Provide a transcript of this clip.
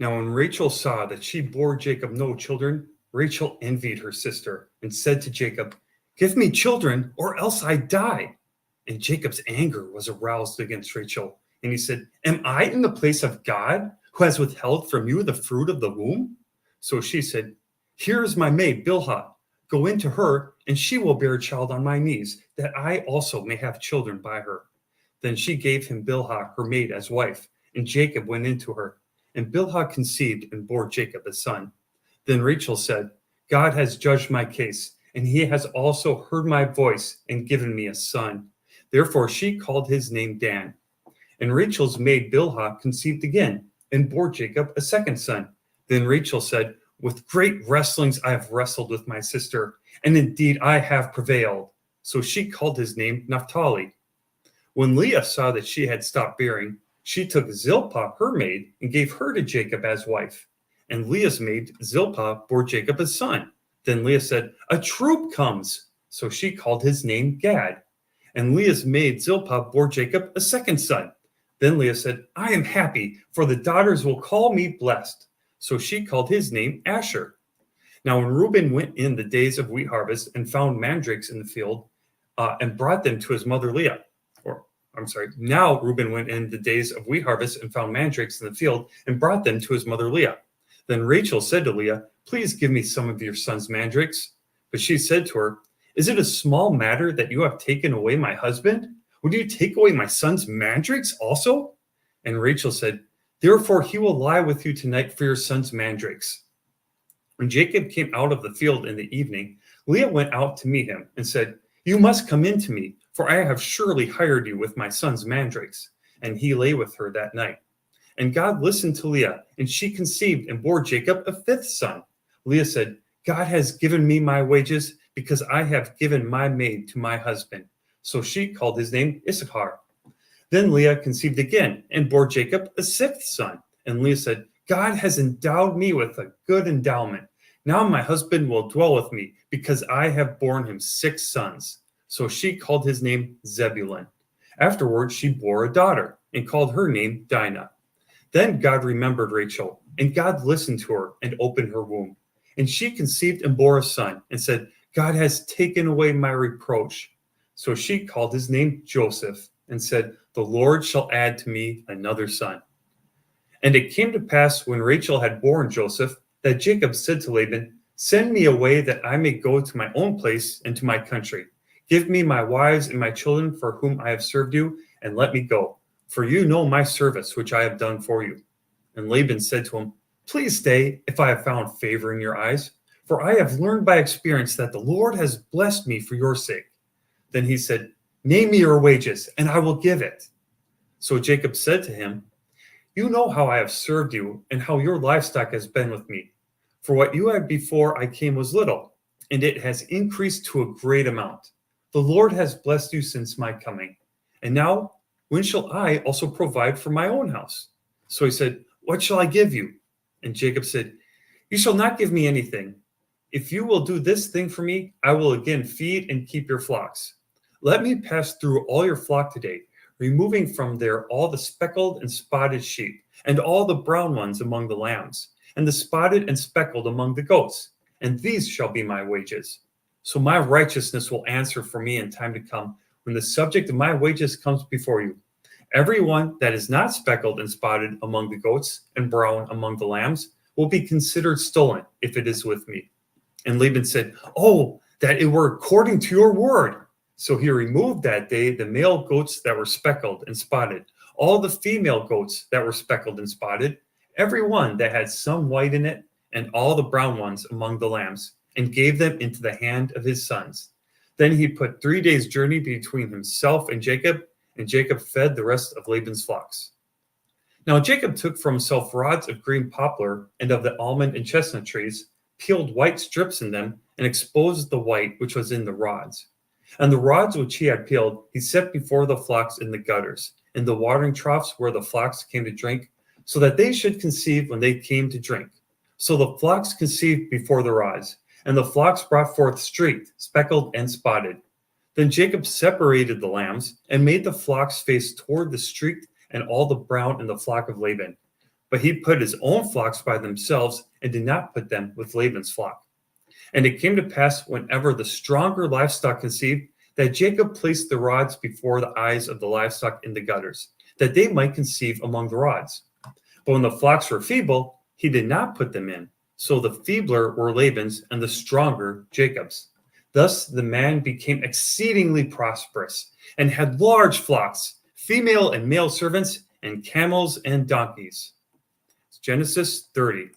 Now when Rachel saw that she bore Jacob no children, Rachel envied her sister and said to Jacob, "Give me children, or else I die." And Jacob's anger was aroused against Rachel. And he said, "Am I in the place of God, who has withheld from you the fruit of the womb?" So she said, "Here is my maid Bilhah. Go in to her, and she will bear a child on my knees, that I also may have children by her." Then she gave him Bilhah, her maid, as wife, and Jacob went in to her. And Bilhah conceived and bore Jacob a son. Then Rachel said, "God has judged my case, and he has also heard my voice and given me a son." Therefore she called his name Dan. And Rachel's maid Bilhah conceived again and bore Jacob a second son. Then Rachel said, "With great wrestlings I have wrestled with my sister, and indeed I have prevailed." So she called his name Naphtali. When Leah saw that she had stopped bearing, she took Zilpah, her maid, and gave her to Jacob as wife. And Leah's maid Zilpah bore Jacob a son. Then Leah said, "A troop comes." So she called his name Gad. And Leah's maid Zilpah bore Jacob a second son. Then Leah said, "I am happy, for the daughters will call me blessed." So she called his name Asher. Now when Reuben went in the days of wheat harvest and found mandrakes in the field and brought them to his mother Leah, now Reuben went in the days of wheat harvest and found mandrakes in the field and brought them to his mother Leah. Then Rachel said to Leah, "Please give me some of your son's mandrakes." But she said to her, "Is it a small matter that you have taken away my husband? Would you take away my son's mandrakes also?" And Rachel said, "Therefore he will lie with you tonight for your son's mandrakes." When Jacob came out of the field in the evening, Leah went out to meet him and said, "You must come in to me, for I have surely hired you with my son's mandrakes." And he lay with her that night. And God listened to Leah, and she conceived and bore Jacob a fifth son. Leah said, "God has given me my wages, because I have given my maid to my husband." So she called his name Issachar. Then Leah conceived again and bore Jacob a sixth son. And Leah said, "God has endowed me with a good endowment. Now my husband will dwell with me, because I have borne him 6 sons." So she called his name Zebulun. Afterwards she bore a daughter and called her name Dinah. Then God remembered Rachel, and God listened to her and opened her womb. And she conceived and bore a son and said, "God has taken away my reproach." So she called his name Joseph and said, "The Lord shall add to me another son." And it came to pass when Rachel had borne Joseph that Jacob said to Laban, "Send me away that I may go to my own place and to my country. Give me my wives and my children for whom I have served you, and let me go. For you know my service which I have done for you." And Laban said to him, "Please stay, if I have found favor in your eyes. For I have learned by experience that the Lord has blessed me for your sake." Then he said, "Name me your wages, and I will give it." So Jacob said to him, "You know how I have served you, and how your livestock has been with me. For what you had before I came was little, and it has increased to a great amount. The Lord has blessed you since my coming. And now, when shall I also provide for my own house?" So he said, "What shall I give you?" And Jacob said, "You shall not give me anything. If you will do this thing for me, I will again feed and keep your flocks. Let me pass through all your flock today, removing from there all the speckled and spotted sheep, and all the brown ones among the lambs, and the spotted and speckled among the goats, and these shall be my wages. So my righteousness will answer for me in time to come, when the subject of my wages comes before you. Every one that is not speckled and spotted among the goats, and brown among the lambs, will be considered stolen if it is with me." And Laban said, "Oh, that it were according to your word." So he removed that day the male goats that were speckled and spotted, all the female goats that were speckled and spotted, every one that had some white in it, and all the brown ones among the lambs, and gave them into the hand of his sons. Then he put 3 days' journey between himself and Jacob fed the rest of Laban's flocks. Now Jacob took for himself rods of green poplar and of the almond and chestnut trees, peeled white strips in them, and exposed the white which was in the rods. And the rods which he had peeled he set before the flocks in the gutters, in the watering troughs where the flocks came to drink, so that they should conceive when they came to drink. So the flocks conceived before the rods, and the flocks brought forth streaked, speckled, and spotted. Then Jacob separated the lambs, and made the flocks face toward the streaked and all the brown in the flock of Laban. But he put his own flocks by themselves and did not put them with Laban's flock. And it came to pass, whenever the stronger livestock conceived, that Jacob placed the rods before the eyes of the livestock in the gutters, that they might conceive among the rods. But when the flocks were feeble, he did not put them in. So the feebler were Laban's, and the stronger Jacob's. Thus the man became exceedingly prosperous, and had large flocks, female and male servants, and camels and donkeys. Genesis 30.